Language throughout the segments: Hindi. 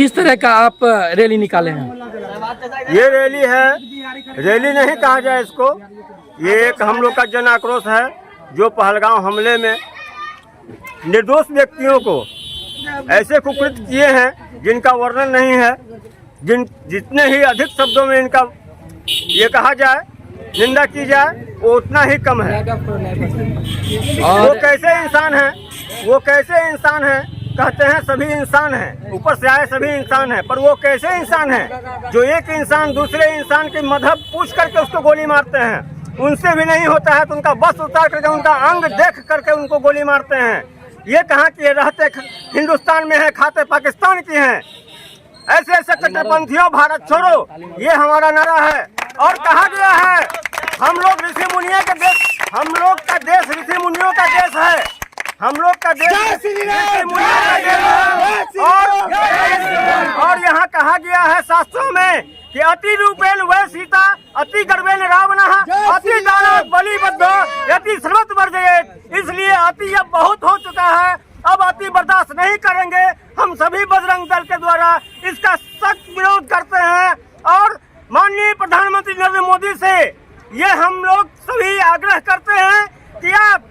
किस तरह का आप रैली निकाले हैं? ये रैली है, रैली नहीं कहा जाए इसको, ये एक हम लोग का जन आक्रोश है जो पहलगांव हमले में निर्दोष व्यक्तियों को ऐसे कुकृत किए हैं जिनका वर्णन नहीं है। जितने ही अधिक शब्दों में इनका ये कहा जाए, निंदा की जाए, वो उतना ही कम है। वो कैसे इंसान है, वो कैसे इंसान है, कहते हैं सभी इंसान हैं, ऊपर से आए सभी इंसान हैं, पर वो कैसे इंसान हैं जो एक इंसान दूसरे इंसान की मजहब पूछ करके उसको गोली मारते हैं। उनसे भी नहीं होता है तो उनका बस उतार करके उनका अंग देख करके उनको गोली मारते हैं। ये कहाँ की रहते हिंदुस्तान में है, खाते पाकिस्तान की हैं। ऐसे ऐसे कट्टरपंथियों भारत छोड़ो, ये हमारा नारा है। और कहा गया है हम लोग ऋषि मुनियों का देश, हम लोग का देश ऋषि मुनियों का देश है, हम लोग का देश ऋषि मुनियों का देश है। और यहाँ कहा गया है शास्त्रों में कि अति रूपेण वै सीता, अति गर्वेण रावणः, अति दानव बलिबद्धो यति सर्वत्र वर्जयेत्। इसलिए अति अब बहुत हो चुका है, अब अति बर्दाश्त नहीं करेंगे। हम सभी बजरंग दल के द्वारा इसका सख्त विरोध करते हैं और माननीय प्रधानमंत्री नरेंद्र मोदी से ये हम लोग सभी आग्रह करते हैं कि आप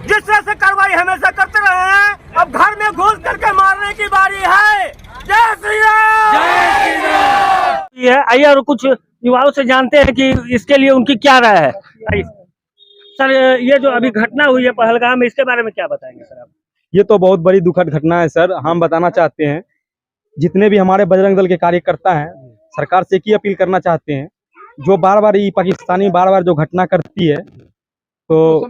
जिस तरह से कार्रवाई हमेशा करते रहे हैं, अब घर में घुस करके मारने की बारी है। जय श्री राम। ये आइए और कुछ युवाओं से जानते हैं कि इसके लिए उनकी क्या राय है। सर, ये जो अभी घटना हुई है पहलगाम में, इसके बारे में क्या बताएंगे सर आप? ये तो बहुत बड़ी दुखद घटना है सर। हम बताना चाहते हैं, जितने भी हमारे बजरंग दल के कार्यकर्ता हैं, सरकार से एक ही अपील करना चाहते हैं, जो बार बार ये पाकिस्तानी बार बार जो घटना करती है, तो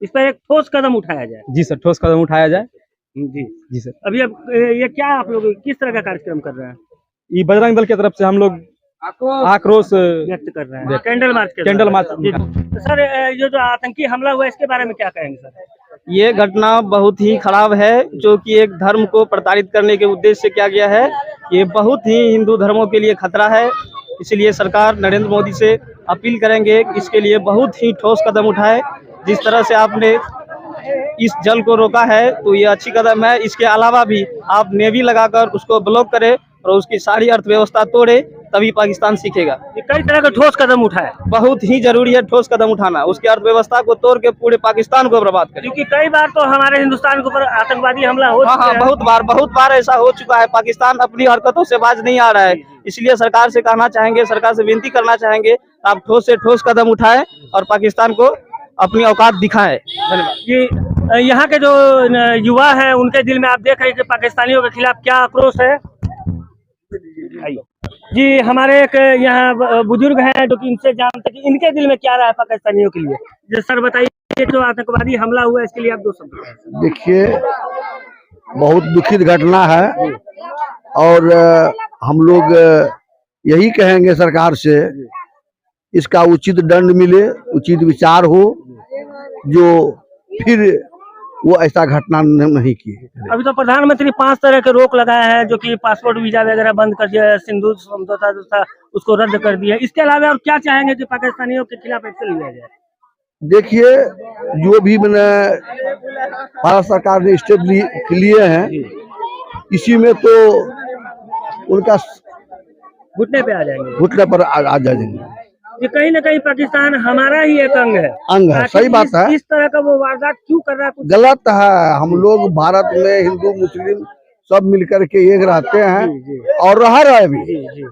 इस पर एक ठोस कदम उठाया जाए। जी सर, ठोस कदम उठाया जाए। जी जी सर। अभी अब ये क्या आप लोग किस तरह का कार्यक्रम कर रहे हैं? ये बजरंग दल की तरफ से हम लोग आक्रोश व्यक्त कर रहे हैं, कैंडल मार्च के कैंडल मार्च। तो सर, ये जो आतंकी हमला हुआ इसके बारे में क्या कहेंगे सर? ये घटना बहुत ही खराब है, जो कि एक धर्म को प्रताड़ित करने के उद्देश्य से किया गया है। ये बहुत ही हिंदू धर्मों के लिए खतरा है, इसलिए सरकार नरेंद्र मोदी से अपील करेंगे कि इसके लिए बहुत ही ठोस कदम उठाए। जिस तरह से आपने इस जल को रोका है तो ये अच्छी कदम है। इसके अलावा भी आप नेवी लगाकर उसको ब्लॉक करें और उसकी सारी अर्थव्यवस्था तोड़े, तभी पाकिस्तान सीखेगा। ये कई तरह का ठोस कदम उठाए, बहुत ही जरूरी है ठोस कदम उठाना, उसकी अर्थव्यवस्था को तोड़ के पूरे पाकिस्तान को बर्बाद करें। क्योंकि कई बार तो हमारे हिंदुस्तान के ऊपर आतंकवादी हमला हो चुका है। बहुत बार ऐसा हो चुका है। पाकिस्तान अपनी हरकतों से बाज नहीं आ रहा है, इसलिए सरकार से कहना चाहेंगे, सरकार से विनती करना चाहेंगे, आप ठोस से ठोस कदम उठाएं और पाकिस्तान को अपनी औकात दिखाएं। धन्यवाद। ये यहाँ के जो युवा हैं उनके दिल में आप देख रहे हैं कि पाकिस्तानियों के खिलाफ क्या आक्रोश है। जी, हमारे एक यहाँ बुजुर्ग हैं जो कि इनसे जानते हैं कि इनके दिल में क्या रहा है पाकिस्तानियों के लिए। जी सर, बताइए, जो आतंकवादी हमला हुआ इसके लिए आप 2 शब्द। देखिए, बहुत दुखद घटना है और हम लोग यही कहेंगे सरकार से, इसका उचित दंड मिले, उचित विचार हो, जो फिर वो ऐसा घटना नहीं की। अभी तो प्रधानमंत्री 5 तरह के रोक लगाए हैं, जो कि पासपोर्ट वीजा वगैरह बंद कर दिया है, सिंधु समझौता जो था उसको रद्द कर दिया। इसके अलावा और क्या चाहेंगे कि पाकिस्तानियों के खिलाफ एक्शन लिया जाए? देखिए, जो भी मैंने भारत सरकार ने स्टेप लिए हैं, इसी में तो उनका घुटने पे आ जाएंगे, घुटने पर आ जाएंगे। ये कहीं ना कहीं पाकिस्तान हमारा ही एक अंग है। सही बात है। इस तरह का वो वारदात क्यों कर रहा है? कुछ गलत है। हम लोग भारत में हिंदू मुस्लिम सब मिलकर के एक रहते हैं और रह रहे भी,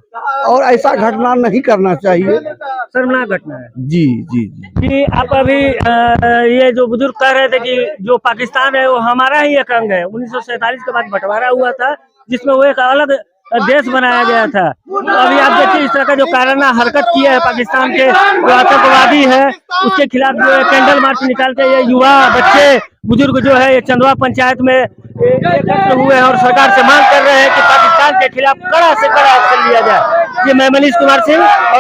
और ऐसा घटना नहीं करना चाहिए। शर्मनाक घटना है। जी जी जी जी, आप अभी ये जो बुजुर्ग कह रहे थे कि जो पाकिस्तान है वो हमारा ही एक अंग है। 1947 के बाद बंटवारा हुआ था, जिसमें वो एक अलग देश बनाया गया था। अभी आप देखिए, इस तरह का जो काराना हरकत किया है पाकिस्तान के जो आतंकवादी है, उसके खिलाफ जो है कैंडल मार्च निकालते ये युवा, बच्चे, बुजुर्ग जो है ये चंदवा पंचायत में एकत्र हुए हैं और सरकार से मांग कर रहे हैं कि पाकिस्तान के खिलाफ कड़ा से कड़ा एक्शन लिया जाए। ये मैं मनीष कुमार सिंह।